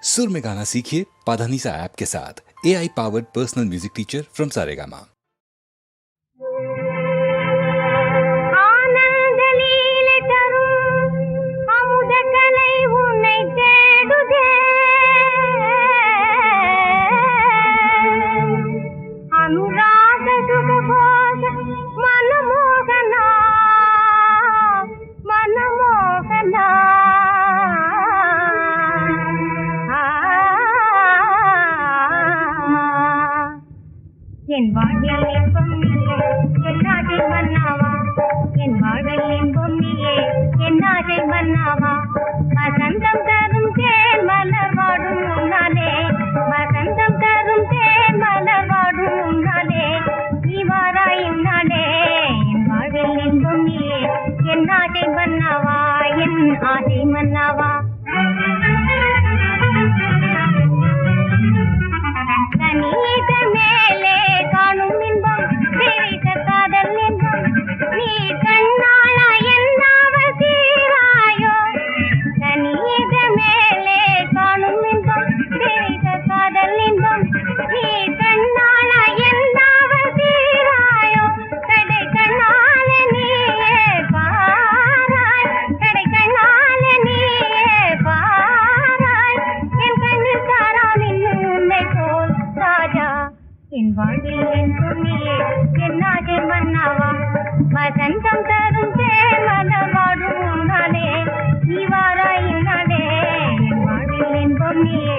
सुर में गाना सीखिए पाधानीसा ऐप के साथ। AI powered personal music teacher from Saregama. என் வாழ்வில் இன்பம் நீயே என் ஆசை மன்னாவா, என் வாழ்வில் இன்பம் நீயே என் ஆசை மன்னாவா. வசந்தம் தரும் தேன் மலர் வாடும் உன்னாலே, வசந்தம் தரும் தேன் மலர் வாடும் உன்னாலே, நீ வாராய் இந்நாளே. என் வாழ்வில் இன்பம் நீயே என் ஆசை மன்னாவா, என் ஆசை மன்னாவா. கனித மேலே காணும் இன்பம் தெரிந்த காதல் இன்பம், நீ கண்ணாளா என்னாவல் தீராயோ. கனித மேலே காணும் இன்பம் தெரிந்த காதல் இன்பம், நீ கண்ணாளா என்னாவல் தீராயோ. கடை கண்ணாலே நீயே பாராய், கடை கண்ணாலே நீயே பாராய், என் கண்ணில் தாரால் இன்னும் உன்னை போல் ராஜா. என் வாழ்வில் என்றும் நீயே என் ஆசை மன்னாவா, வசந்தம் தரும் தேமலர் வாடும் உன்னாலே, நீ வாராய் இந்நாளே. என் வாழ்வில் என்றும் நீயே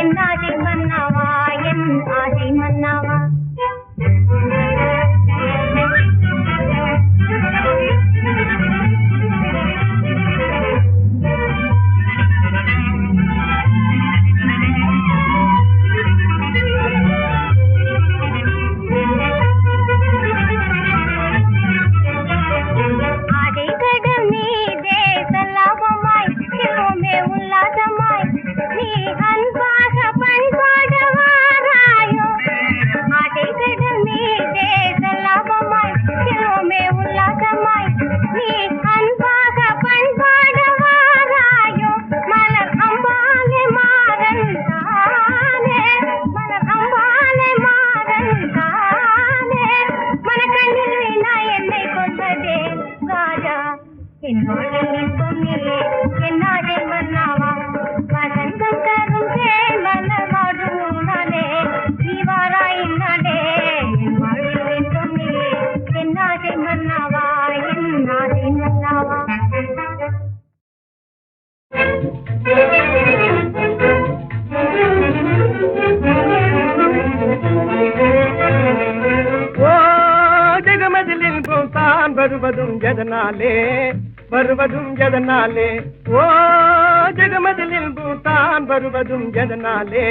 என் ஆசை மன்னாவா, என் ஆசை மன்னாவா. என் வாழ்வில் இன்பம் நீயே என் ஆசை மன்னாவா, வசந்தம் தரும் தேன் மலர் வாடும் உன்னாலே, நீ வாராய் இந்நாளே. என் வாழ்வில் இன்பம் நீயே என் ஆசை மன்னாவா, என் ஆசை மன்னாவா. ஜெகமதில் இன்பம் தான் வருவதும் எதனாலே, வருவதும் எதனாலே. ஓ ஜெகமதில் இன்பம் தான் வருவதும் எதனாலே,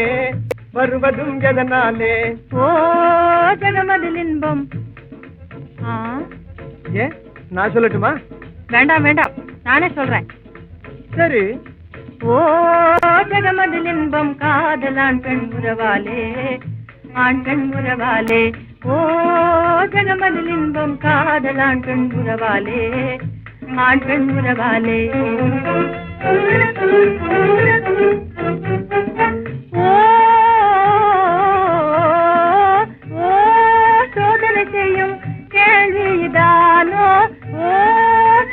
வருவதும் எதனாலே. ஓ ஜெகமதில் இன்பம். ஏ நான் சொல்லட்டுமா? வேண்டாம் வேண்டாம், நானே சொல்றேன். சரி. ஓ ஜெகமதில் இன்பம் காதல் ஆண் பெண் உறவாலே, ஆண் பெண் உறவாலே. ஓ ஜெகமதில் இன்பம் காதல் ஆண் பெண் உறவாலே, ஆண் பெண் உறவாலே. ஓ சோதனை செய்யும் கேள்விதானோ, ஓ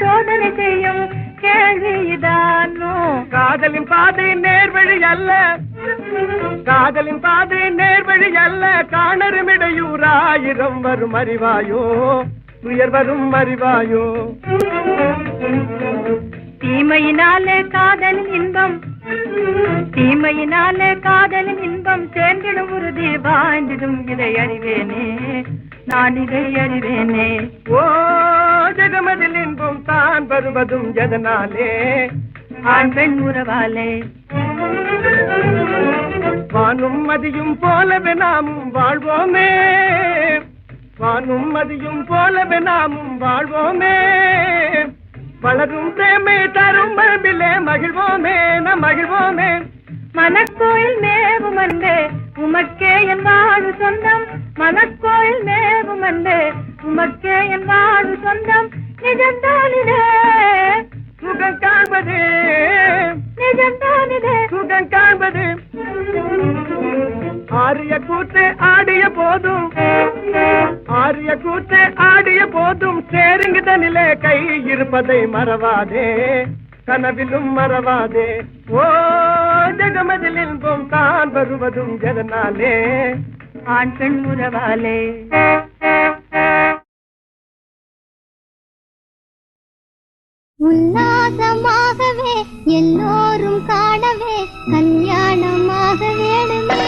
சோதனை செய்யும் கேள்விதானோ. காதலின் பாதை நேர்வழி அல்ல, காதலின் பாதை நேர்வழி அல்ல, காணரும் இடையூறாயிரம் வரும் அறிவாயோ, உயர் வரும் அறிவாயோ. தீமையினாலே காதலின் இன்பம், தீமையினாலே காதலின் இன்பம், சேர்ந்திடும் உறுதி வாழ்ந்திடும் இதை அறிவேனே, நான் இதை அறிவேனே. ஓ ஜெகமதில் இன்பம் தான் வருவதும் எதனாலே, ஆண் பெண் உறவாலே. வானும் மதியும் போலவே நாமும் வாழ்வோமே, வானும் மதியும் போலவே நாமும் வாழ்வோமே, வளரும் பிரேமை தரும் மரபிலே மகிழ்வோமே, நம் மகிழ்வோமே. மனக்கோயில் மேவும் அன்பே உமக்கே என் வாழு சொந்தம், மனக்கோயில் மேவும் அன்பே உமக்கே என் வாழு சொந்தம். நிஜம் தானிலே சுகம் காண்பதே நிஜம்தான் இது. சுகம் காண்பது ஆரிய கூத்து ஆடிய போதும் ஆரிய கூத்து ஆடிய போதும் சேருங்குதனிலே கை இருப்பதை மறவாதே கனவிலும் மறவாதே ஓ ஜெகமதில் இன்பம் தான் வருவதும் எதனாலே ஆண் பெண் உறவாலே. உல்லாசமாகவே எல்லோரும் காணவே கல்யாணமாக வேணுமே.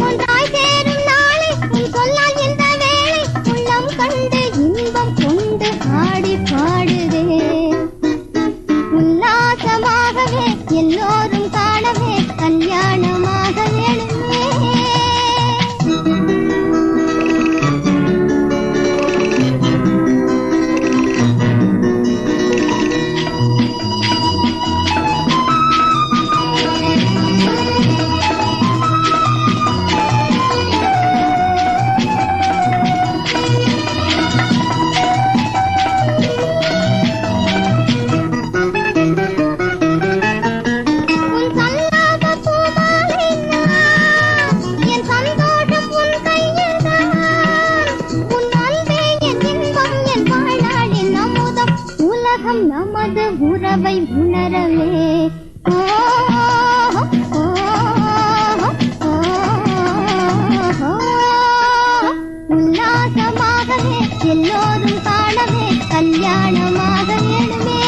ஒன்றாய் சேரும் நாளை உன் சொல்லால் இந்த வேளை உள்ளம் கண்டு இன்பம் கொண்டு ஆடி பாடுதே. உல்லாசமாகவே எல்லோரும் காணவே கல்யாணமாக வேணுமே. நமது உறவை உணரவே உல்லாசமாகவே எல்லோரும் காணவே கல்யாணமாக வேணுமே.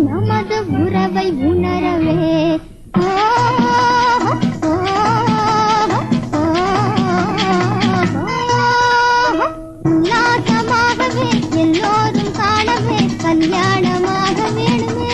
நமது உறவை உணரவே உல்லாசமாகவே எல்லோரும் காணவே கல்யாணமாக வேணுமே.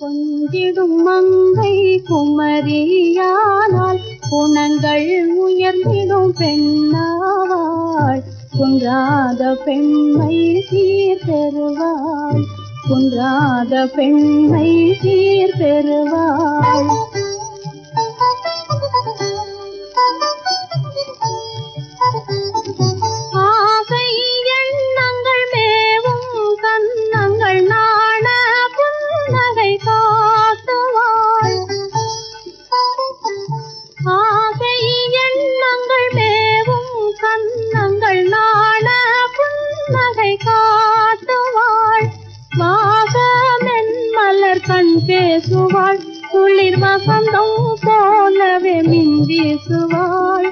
கொஞ்சிடும் மங்கை குமரியானால் குணங்கள் உயர்ந்திடும் பெண்ணாவாள். குன்றாத பெண்மை சீர் பெறுவாள். குன்றாத பெண்மை சீர் பெறுவாள். ஆசை எண்ணங்கள் மேவும் கண்ணங்கள் நாண புன்னகை காட்டுவாள். ஆசை எண்ணங்கள் மேவும் கண்ணங்கள் நாண புன்னகை காட்டுவாள். வாசமென் மலர் கண் பேசுவாள். குளிர் வசந்தம் போலவே மின் வீசுவாள்.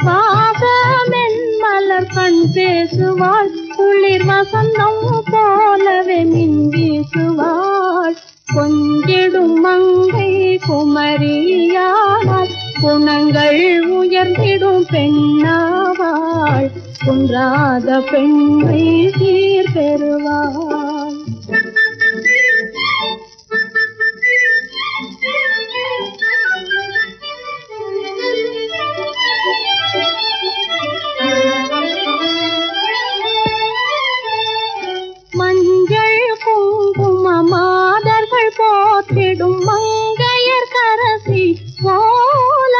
வாசமென் மலர் கண் பேசுவாள். குளிர் வசந்தம் போலவே மின் வீசுவாள். கொஞ்சிடும் மங்கை குமரியானால் குணங்கள் உயர்ந்திடும் பெண்ணாவாள். குன்றாத பெண்மை சீர் பெறுவாள். மஞ்சள் குங்கும மாதர்கள் போற்றிடும் மங்கையர் கரசி போல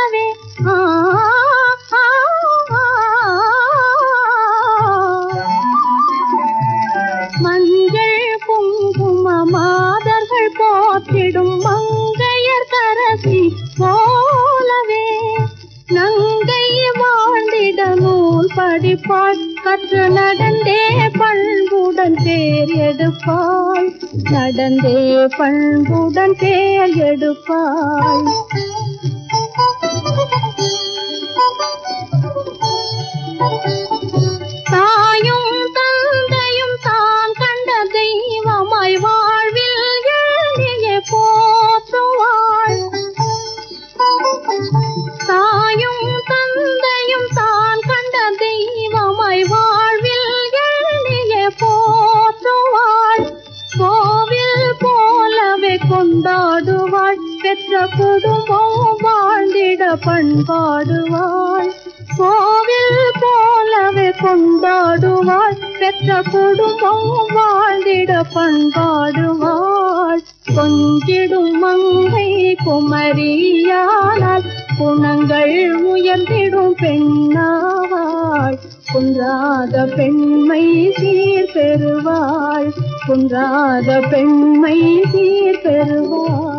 நங்கை வாழ்ந்திட நூல் படிப்பாள், கற்று நடந்தே பண்புடன் தேர் எடுப்பாள், நடந்தே பண்புடன் தேர் எடுப்பாள். தாயும் தந்தையும் தான் கண்ட தெய்வமாய் வாழ்வில் ஏழையை போற்றுவாள். தாயும் தந்தையும் தான் கண்ட தெய்வமாய் வாழ்வில் ஏழையை போற்றுவாள். கோவில் போலவே கொண்டாடுவாள், பெற்ற குடும்பம் வாழ்ந்திட பண்பாடுவாள். கோவில் போலவே கொண்டாடுவாள், பெற்ற குடும்பம் வாழ்ந்திட பண்பாடுவாள். கொஞ்சிடும் மங்கை குமரியானால் குணங்கள் உயர்ந்திடும் பெண்ணாவாள். குன்றாத பெண்மை சீர் பெறுவாள், குன்றாத பெண்மை சீர் பெறுவாள்.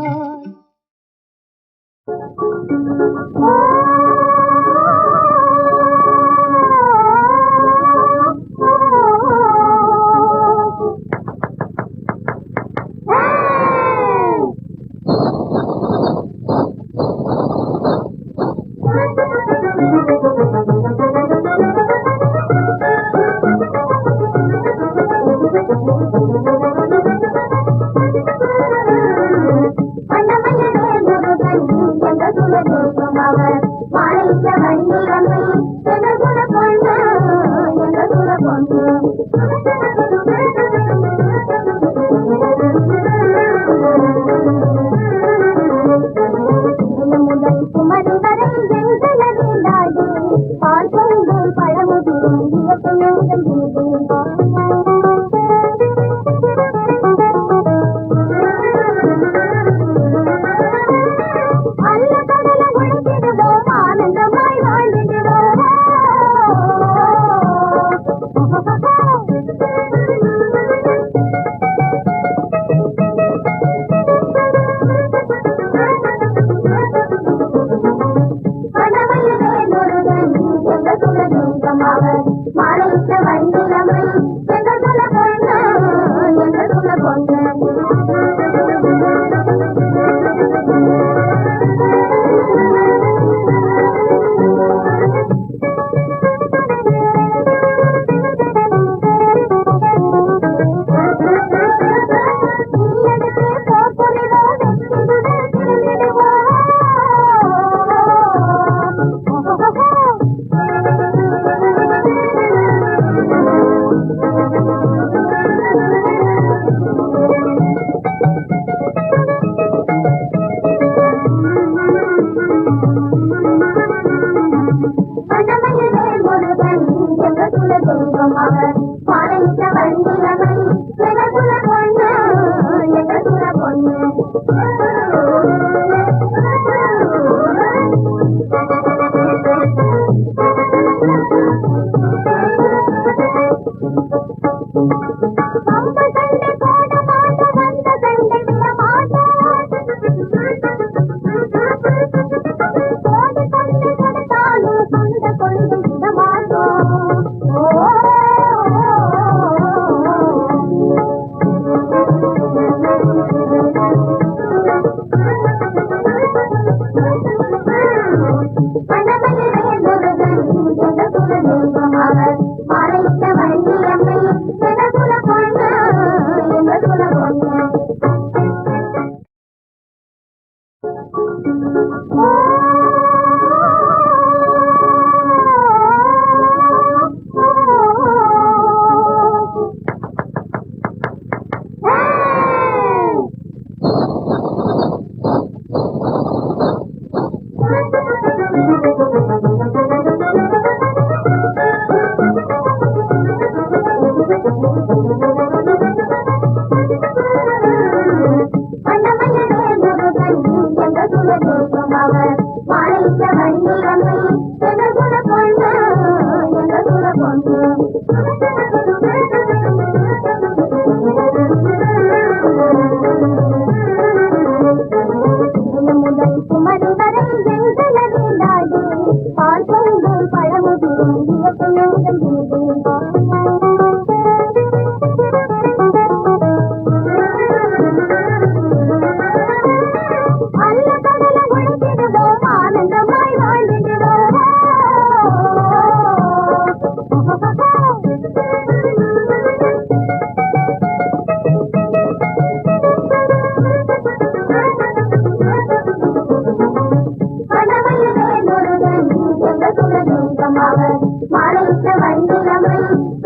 தெய்வம் அவர் மாலையிட்ட வண்டியம்மை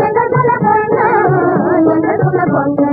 எங்கள் குல பொண்ணு எங்கள் குல பொண்ணு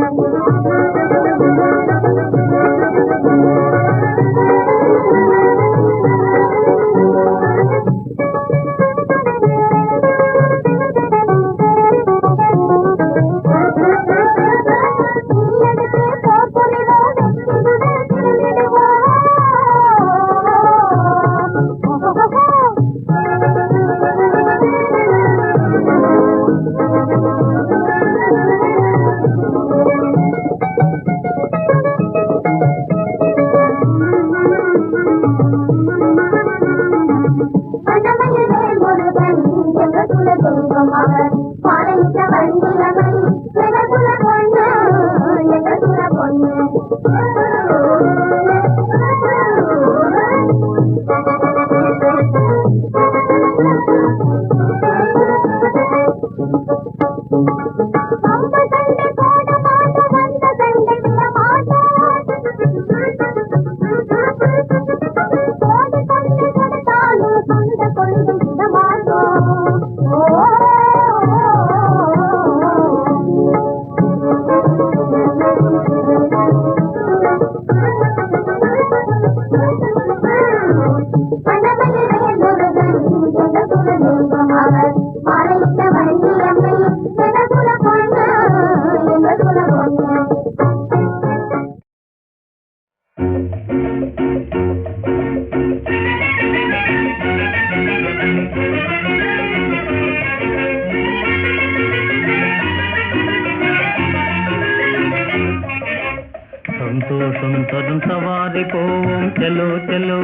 संतोषम तरुण सवारी पोम चलो चलो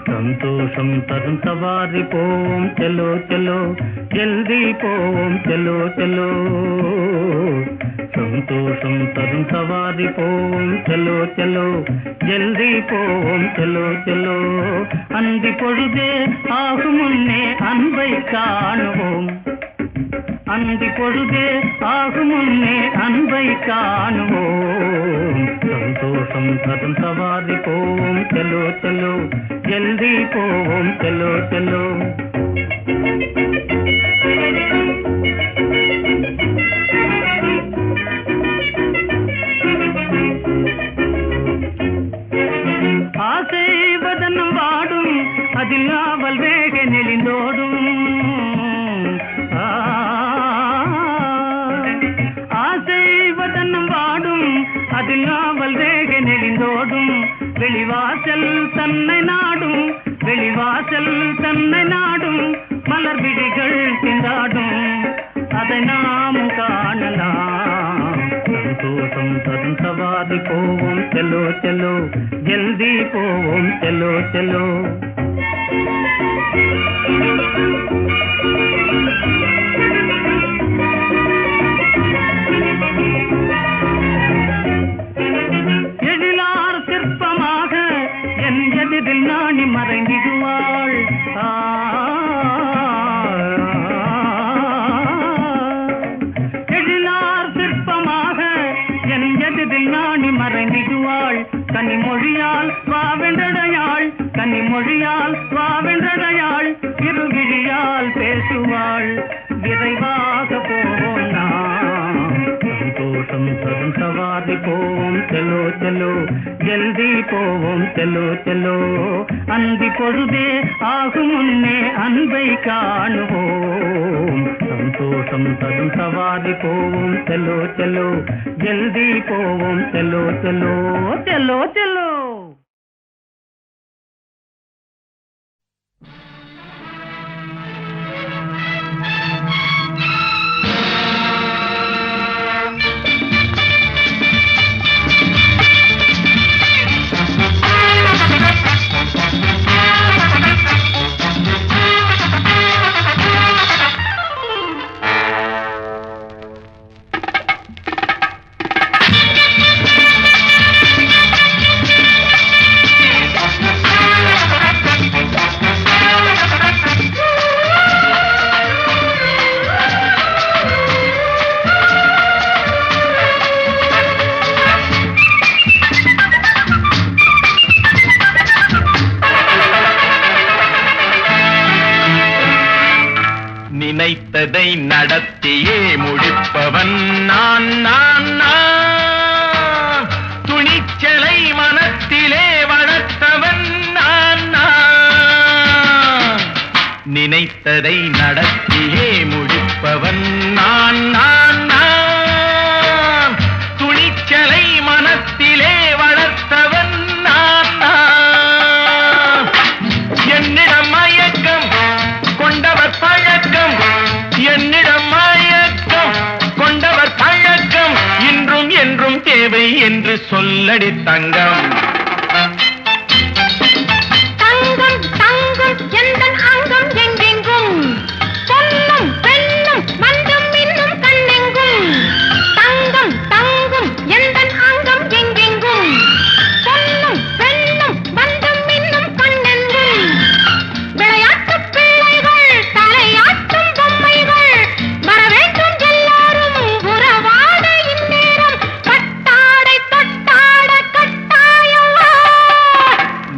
संतोषम तरुण सवारी पोम चलो चलो जल्दी पोम चलो चलो संतोषम तरुण सवारी पोम चलो चलो जल्दी पोम चलो चलो अंधि பொழுதே ஆகும் முன்னே அன்பை காணுவோம் அந்தி பொழுதே ஆகும் முன்னே அன்பை காணுவோம் சந்தோஷம் தரும் சவாரி போவோம் செல்லோ செல்லோ ஜல்தி போவோம் செல்லோ செல்லோ ஆசை வதனம் வாடும் அதில் ஆவல் வேக நெளிந்தோடும் அதில் ஆவல் வேக நெளிந்தோடும் வெளிவாசல் தன்னை நாடும் வெளிவாசல் தன்னை நாடும் மலர் விழிகள் திண்டாடும் அதை நாம் காணலாம் சந்தோஷம் தரும் சவாரி போவோம் செல்லோ செல்லோ ஜல்தி போவோம் செல்லோ செல்லோ நாணி மறைந்திடுவாள் எழிலார் சிற்பமாக என் எதிரில் நாணி மறைந்திடுவாள் கனிமொழியால் வாவென்றடையாள் கனிமொழியால் வாவென்றடையாள் இருவிழியால் பேசுவாள் விரைவாக போவோம் நாம் சந்தோஷம் தரும் சவாரி போவோம் செல்லோ செல்லோ ஜல்தி போவோம் செல்லோ செல்லோ அந்தி பொழுதே ஆகும் முன்னே அன்பை காணுவோம் சந்தோஷம் தரும் சவாரி போவோம் செல்லோ செல்லோ ஜல்தி போவோம் செல்லோ செல்லோ செல்லோ செல்லோ நினைத்ததை நடத்தியே முடிப்பவன் நான் நான் நான். துணிச்சலை மனத்திலே வளர்த்தவன் நான் நான். நினைத்ததை நடத்தியே முடிப்பவன் நான் நான் நான். துணிச்சலை மனத்திலே வளர்த்தவன் நான் நான். என்னிடம் மயக்கம் கொண்டவர் பழக்கம், என்னிடம் மயக்கம் கொண்டவர் பழக்கம், இன்றும் என்றும் தேவை என்று சொல்லடி தங்கம். தங்கம் தங்கம் எந்தன் அங்கம் எங்கெங்கும், பொன்னும் பெண்ணும் மண்டும் இன்னும் கண்ணெங்கும். தங்கம் தங்கம் எந்தன் அங்கம் எங்கெங்கும், பொன்னும் பெண்ணும் மண்டும் இன்னும் கண்ணெங்கும். விளையாட்டு பிள்ளைகள் தலையாட்டும் பொம்மைகள், வரவேண்டும் எல்லாரும் உறவாட இந்நேரம். கட்டாடை தொட்டாட கட்டாயமா.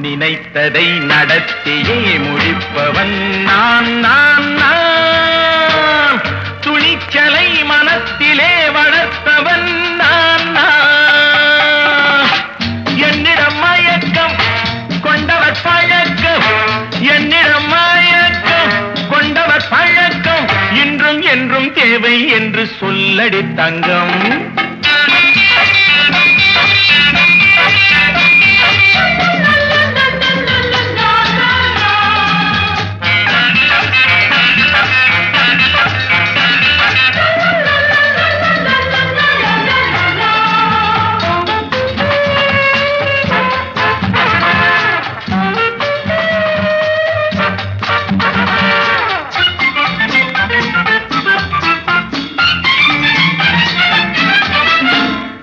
நினைத்ததை நடத்தியே முடிப்பவன் நான் நான் நான். துணிச்சலை மனத்திலே வளர்த்தவன் நான் நான். என்னிடம் மயக்கம் கொண்டவர் பழக்கம், என்னிடம் மயக்கம் கொண்டவர் பழக்கம், இன்றும் என்றும் தேவை என்று சொல்லடி தங்கம்.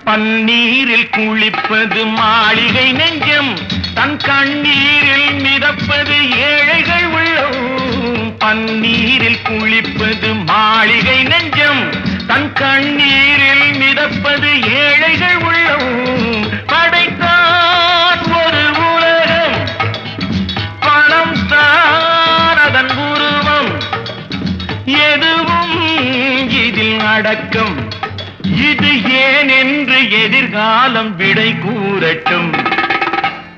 பன்னீரில் குளிப்பது மாளிகை நெஞ்சம், தன் கண்ணீரில் மிதப்பது ஏழைகள் உள்ளம். பன்னீரில் குளிப்பது மாளிகை நெஞ்சம், தன் கண்ணீரில் மிதப்பது ஏழைகள் உள்ளம். படைத்தான் ஒரு உலகம், பணம் தான் அதன் உருவம், எதுவும் இதில் அடக்கம். இது ஏன் என்று எதிர்காலம் விடை கூறட்டும்.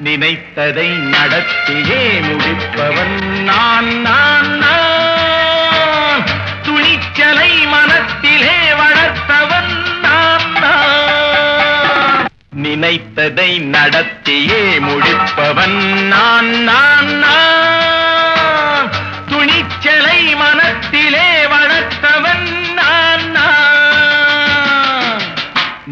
நினைத்ததை நடத்தியே முடிப்பவன் நான் நான் நான். துணிச்சலை மனத்திலே வளர்த்தவன் நான் நான். நினைத்ததை நடத்தியே முடிப்பவன் நான் நான் நான். துணிச்சலை மனத்திலே வளர்த்தவன் நான் நான்.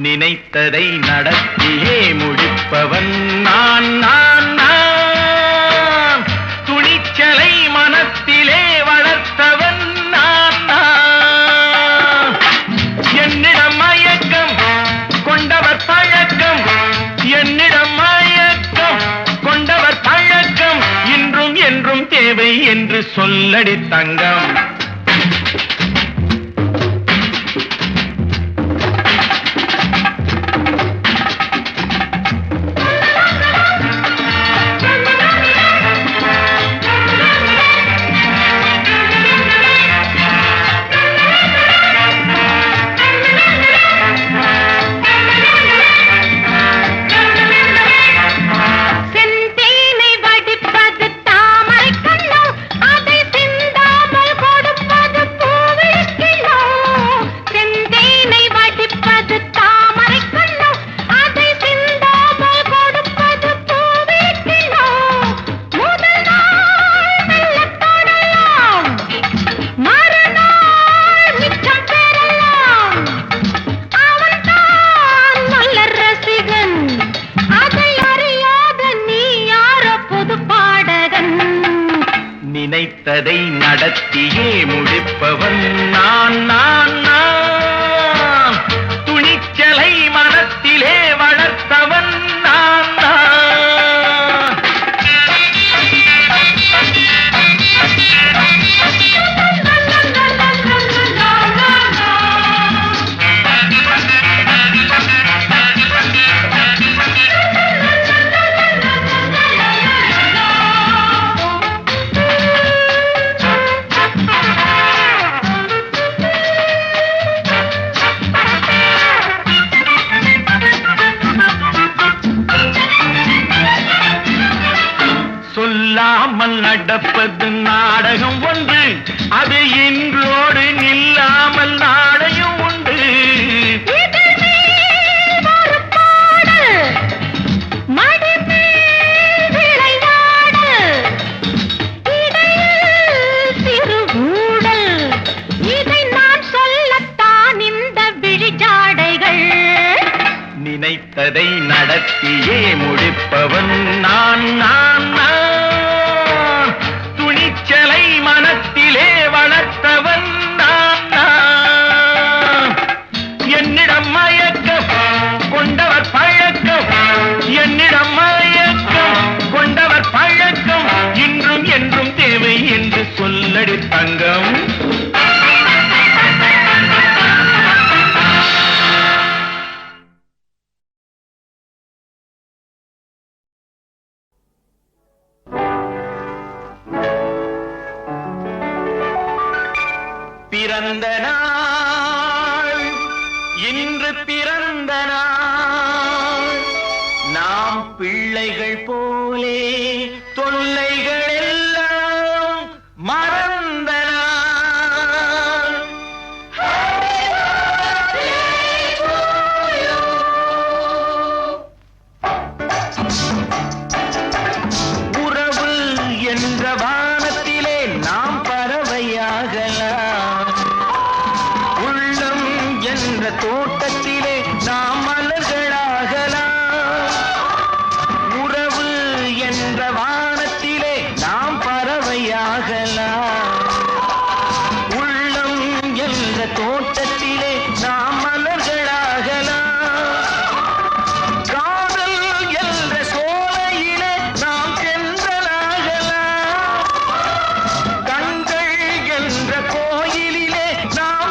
நினைத்ததை நடத்தியே முடிப்பவன் நான் நான் நான். துணிச்சலை மனத்திலே வளர்த்தவன் நான் நான். என்னிடம் மயக்கம் கொண்டவர் பழக்கம், என்னிடம் மயக்கம் கொண்டவர் பழக்கம், இன்றும் என்றும் தேவை என்று சொல்லடி தங்கம். செந்தேனை வடிப்பது தாமரை கண்ணோ, அதை சிந்தாமல் கொடுப்பது பூவிழிக்கிழோ. செந்தேனை வடிப்பது தாமரை கண்ணோ, அதை சிந்தாமல் கொடுப்பது பூவிழிக்கிழோ. முதல் நாள் மெல்லத் தொடலாம், மறுநாள் மிச்சம் பெறலாம். அவன்தான் நல்ல ரசிகன், அதை அறியாத நீ யாரோ புது பாடகன். நினைத்ததை நடத்தியே முடிப்பவன் நான் நான் நான். துணிச்சலை மனத்திலே வளர்த்தவன் நான் நான். அது இன்றோடு நில்லாமல் நாளையும் உண்டு. நினைத்ததை நடத்தியே முடிப்பவன் நான் நான் நான். துணிச்சலை மனத்திலே வளர்த்தவன் நான் நான். என்னிடம் மயக்கம் கொண்டவர் பழக்கம், என்னிடம் மயக்கம் கொண்டவர் பழக்கம் இன்றும் என்றும் தேவை என்று சொல்லடி தங்கம். பிறந்த நாள் இன்று பிறந்த நாள், நாம் பிள்ளைகள் போலே தொல்லைகள் எல்லாம் மறந்த நாள். உறவு என்ற வானத்திலே நாம் பறவையாகலாம், என்ற தோட்டத்திலே நாம் மலர்களாகலாம். உறவு என்ற வானத்திலே நாம் பறவையாகலாம், உள்ளம் என்ற தோட்டத்திலே நாம் மலர்களாகலாம். காதல் என்ற சோலையிலே நாம் சென்றலாகலாம், கண்கள் என்ற கோயிலிலே நாம்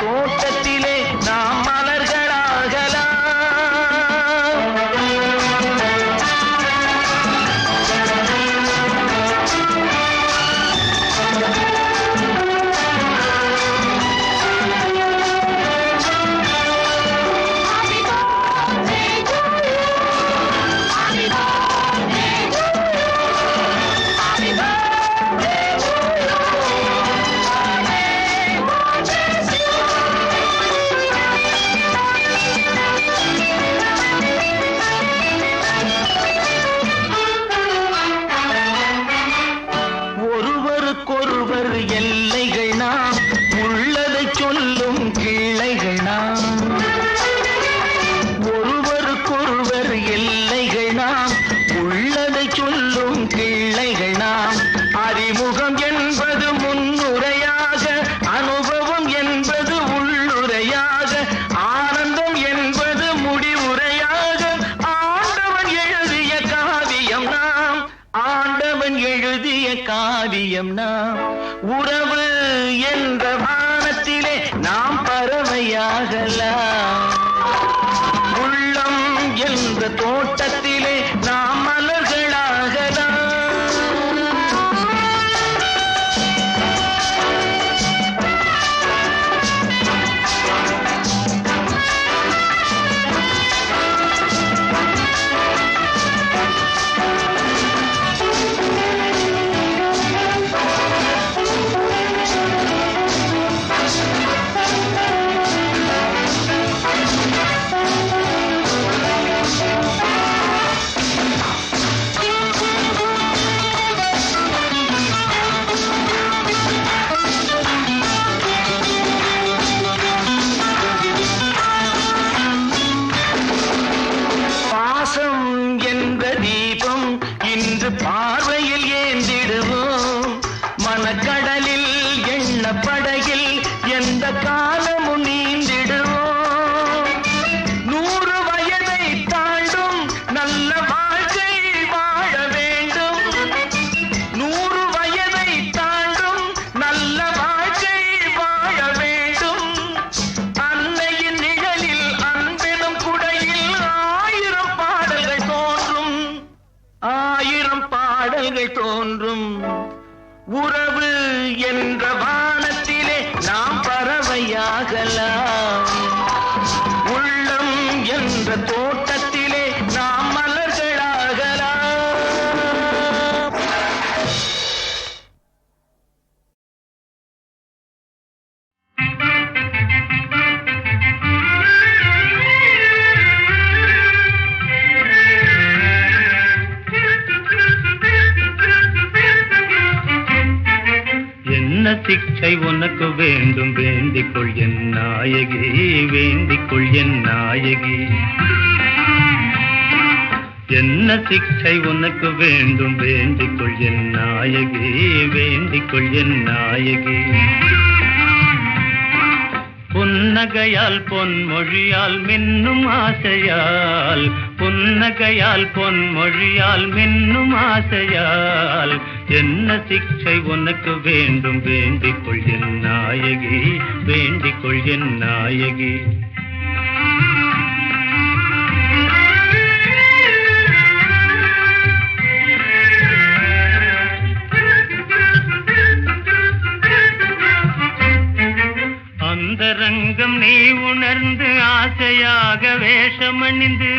தோட்டத்திலே நாம் மலர்களாகலாம். ஒருவருக்கொருவர் எல்லைகள் நாம், உள்ளதை சொல்லும் கிளைகள் நாம். ஒருவருக்கொருவர் எல்லைகள் நாம், உள்ளதை சொல்லும் கிளைகள் நாம். அறிமுகம் என்பது முன்னுரையாக, அனுபவம் என்பது உள்ளுரையாக, ஆனந்தம் என்பது முடிவுரையாக. ஆண்டவன் எழுதிய காவியம் நாம், ஆண்டவன் எழுதிய காவியம் நாம். உறவு என்ற வானத்திலே நாம் பறவையாகலாம், உள்ளம் என்ற தோட்டத்திலே நாம் மலர்களாகலாம். கனவுகள் தோன்றும். உறவு என்ற வானத்திலே நாம் பறவையாகலாம். உள்ளம் என்ற தோட்டத்திலே நாம் மலர்களாகலாம். என்ன சிக்ஷை உனக்கு வேண்டும் வேண்டிக்கொள் என் நாயகி, வேண்டிக்கொள் என் நாயகி. என்ன சிக்ஷை உனக்கு வேண்டும் வேண்டிக்கொள் என் நாயகி, வேண்டிக்கொள் என் நாயகி. புன்னகையால் பொன்மொழியால் மின்னும் ஆசையால், புன்னகையால் பொன்மொழியால் மின்னும் ஆசையால் என்ன சிக்ஷை உனக்கு வேண்டும் வேண்டிக்கொள் என் நாயகி, வேண்டிக்கொள் என் நாயகி. அந்தரங்கம் நீ உணர்ந்து ஆசையாக வேஷமணிந்து,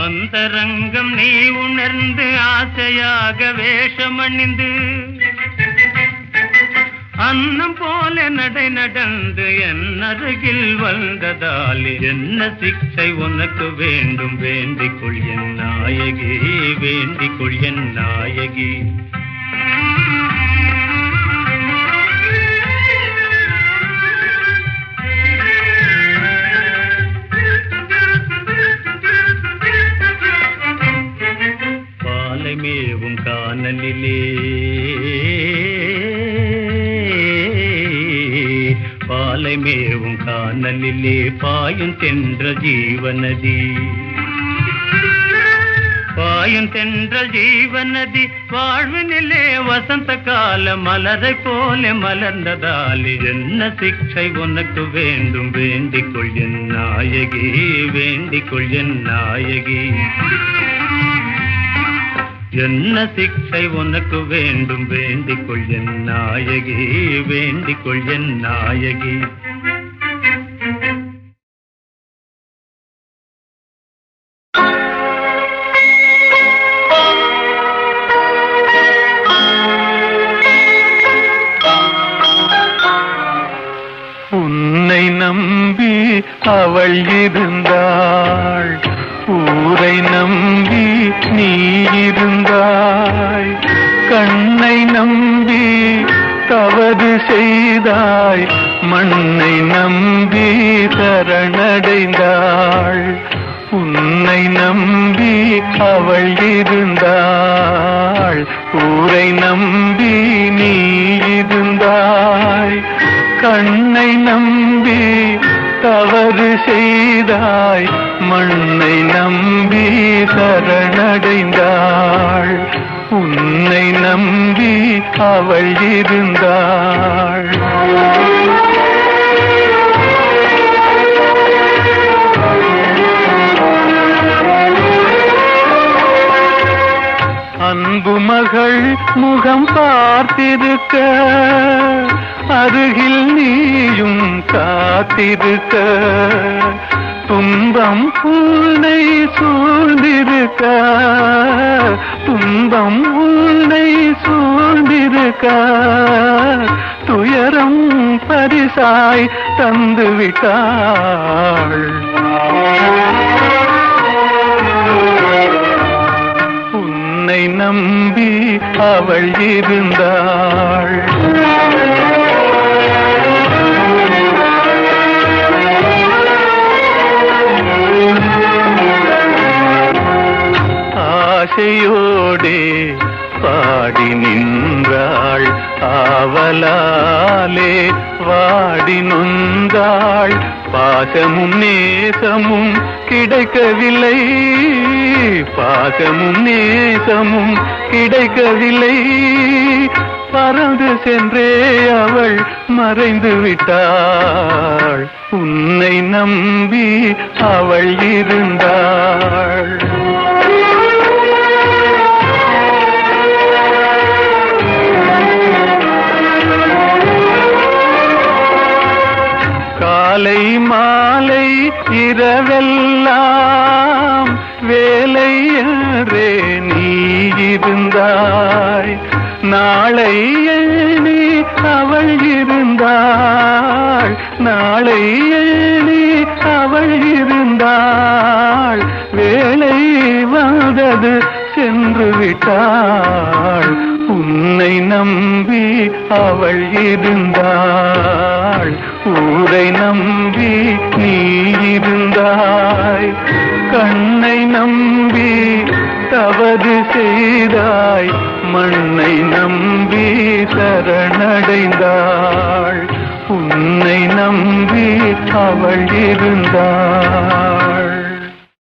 அந்தரங்கம் நீ உணர்ந்து ஆசையாக வேஷமணிந்து, அன்னம் போல நடை நடந்து என் அருகில் வந்ததால் என்ன சிக்ஷை உனக்கு வேண்டும் வேண்டிக்கொள் என் நாயகி, வேண்டிக்கொள் என் நாயகி. மேவும் கானலிலே, பாலை மேவும் கானலிலே பாயும் தென்ற ஜீவநதி, பாயும் தென்ற ஜீவநதி வாழ்வினிலே வசந்த கால மலரை போல மலர்ந்ததாலே என்ன சிக்ஷை உனக்கு வேண்டும் வேண்டிக்கொள் என் நாயகி, வேண்டிக்கொள் என் நாயகி. என்ன சிக்ஷை உனக்கு வேண்டும் வேண்டிக்கொள் என் நாயகி, வேண்டிக்கொள் என் நாயகி. உன்னை நம்பி அவள் இருந்தாள், ஊரை நம்பி நீ இருந்தாய், கண்ணை நம்பி தவறு செய்தாய், மண்ணை நம்பி சரணடைந்தாள். உன்னை நம்பி அவள் இருந்தாள், ஊரை நம்பி நீ இருந்தாய், கண்ணை நம்பி தவறு செய்தாய், மண்ணை நம்பி சரணடைந்தாள். உன்னை நம்பி அவள் இருந்தாள். அன்பு மகள் முகம் பார்த்திருக்க, அருகில் நீயும் காத்திருக்க, துன்பம் உன்னை சூழ்ந்திருக்க, துன்பம் உன்னை சூழ்ந்திருக்க, துயரம் பரிசாய் தந்து விட்டாள். உன்னை நம்பி அவள் இருந்தாள். ஆசையோடே பாடி நின்றாள், ஆவலாலே வாடி நொந்தாள். பாசமும் நேசமும் கிடைக்கவில்லை, பாசமும் நேசமும் கிடைக்கவில்லை. பறந்து சென்றே அவள் மறைந்து விட்டாள். உன்னை நம்பி அவள் இருந்தாள். காலை மாலை இரவெல்லாம் வேலை என்றே நீ இருந்தாய். நாளை எண்ணி அவள் இருந்தாள். நாளை எண்ணி அவள் இருந்தாள். வேலை வந்தது சென்று விட்டாள். உன்னை நம்பி அவள் இருந்தாள். ஊரை நம்பி நீ இருந்தாய். கண்ணை நம்பி தவறு செய்தாய். மண்ணை நம்பி சரணடைந்தாள். உன்னை நம்பி அவள் இருந்தாள்.